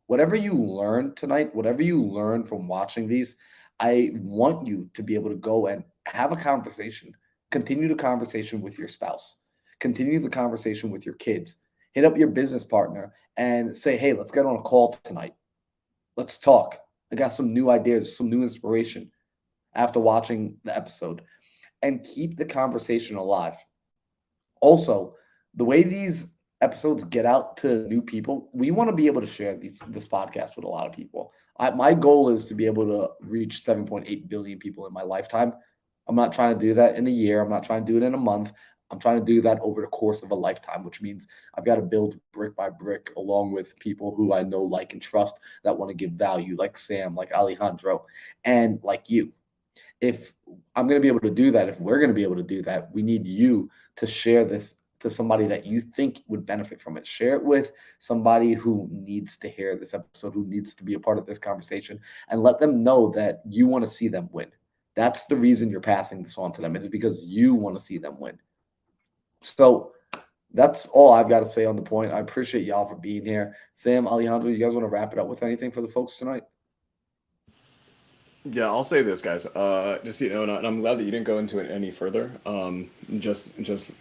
Whatever you learn tonight, whatever you learn from watching these, I want you to be able to go and have a conversation. Continue the conversation with your spouse. Continue the conversation with your kids. Hit up your business partner and say, hey, let's get on a call tonight. Let's talk. I got some new ideas, some new inspiration after watching the episode. And keep the conversation alive. Also, the way these episodes get out to new people, we want to be able to share this podcast with a lot of people. My goal is to be able to reach 7.8 billion people in my lifetime. I'm not trying to do that in a year. I'm not trying to do it in a month. I'm trying to do that over the course of a lifetime, which means I've got to build brick by brick along with people who I know, like, and trust that want to give value, like Sam, like Alejandro, and like you. If I'm going to be able to do that, if we're going to be able to do that, we need you to share this to somebody that you think would benefit from it. Share it with somebody who needs to hear this episode, who needs to be a part of this conversation, and let them know that you want to see them win. That's the reason you're passing this on to them. It's because you want to see them win. So that's all I've got to say on the point. I appreciate y'all for being here. Sam, Alejandro, you guys want to wrap it up with anything for the folks tonight? Yeah, I'll say this, guys. Just, you know, and I'm glad that you didn't go into it any further. Just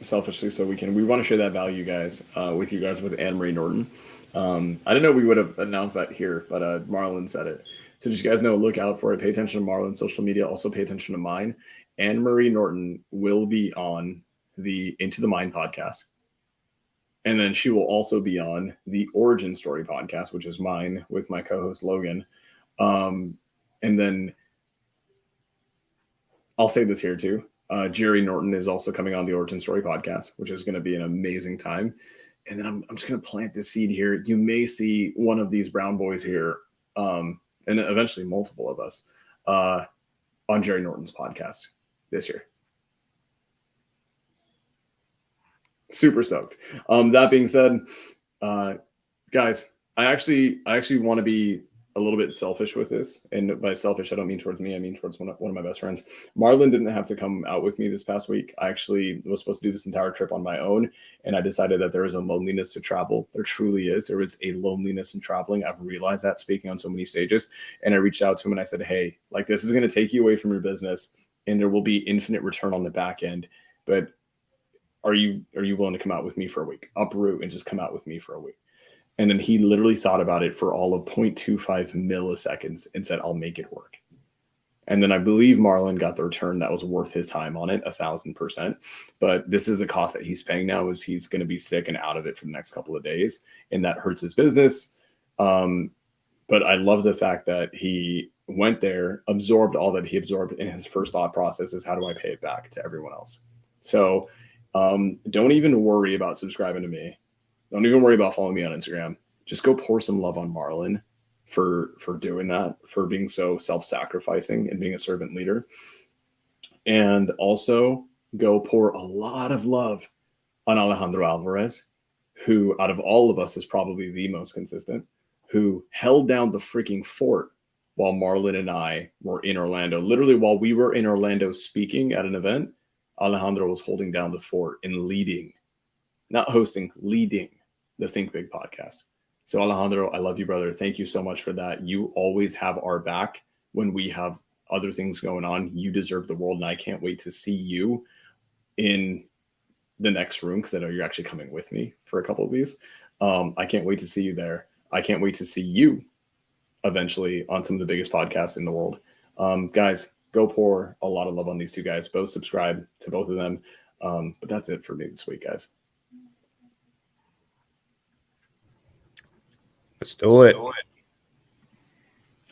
selfishly, so we want to share that value, guys, with you guys, with Anne Marie Norton. I didn't know we would have announced that here, but Marlon said it. So just you guys know, look out for it. Pay attention to Marlon's social media. Also pay attention to mine. Anne Marie Norton will be on the Into the Mind podcast. And then she will also be on the Origin Story podcast, which is mine with my co-host Logan. And then I'll say this here too. Jerry Norton is also coming on the Origin Story podcast, which is going to be an amazing time. And then I'm just going to plant this seed here. You may see one of these brown boys here, and eventually multiple of us, on Jerry Norton's podcast this year. Super stoked. That being said, guys, I actually want to be a little bit selfish with this. And by selfish, I don't mean towards me. I mean towards one of my best friends. Marlon didn't have to come out with me this past week. I actually was supposed to do this entire trip on my own. And I decided that there is a loneliness to travel. There truly is. There is a loneliness in traveling. I've realized that, speaking on so many stages. And I reached out to him and I said, hey, like, this is going to take you away from your business and there will be infinite return on the back end. But are you willing to come out with me for a week? Uproot and just come out with me for a week. And then he literally thought about it for all of 0.25 milliseconds and said, I'll make it work. And then I believe Marlon got the return that was worth his time on it, 1,000%. But this is the cost that he's paying now, is he's going to be sick and out of it for the next couple of days. And that hurts his business. But I love the fact that he went there, absorbed all that he absorbed, and his first thought process is, how do I pay it back to everyone else? So don't even worry about subscribing to me. Don't even worry about following me on Instagram. Just go pour some love on Marlon for doing that, for being so self-sacrificing and being a servant leader. And also go pour a lot of love on Alejandro Alvarez, who out of all of us is probably the most consistent, who held down the freaking fort while Marlon and I were in Orlando. Literally, while we were in Orlando speaking at an event, Alejandro was holding down the fort and leading, not hosting, leading the Think Big podcast. So Alejandro, I love you, brother. Thank you so much for that. You always have our back when we have other things going on. You deserve the world, and I can't wait to see you in the next room, because I know you're actually coming with me for a couple of these. I can't wait to see you there. I can't wait to see you eventually on some of the biggest podcasts in the world. Guys, go pour a lot of love on these two guys. Both subscribe to both of them. But that's it for me this week, guys. Let's do it.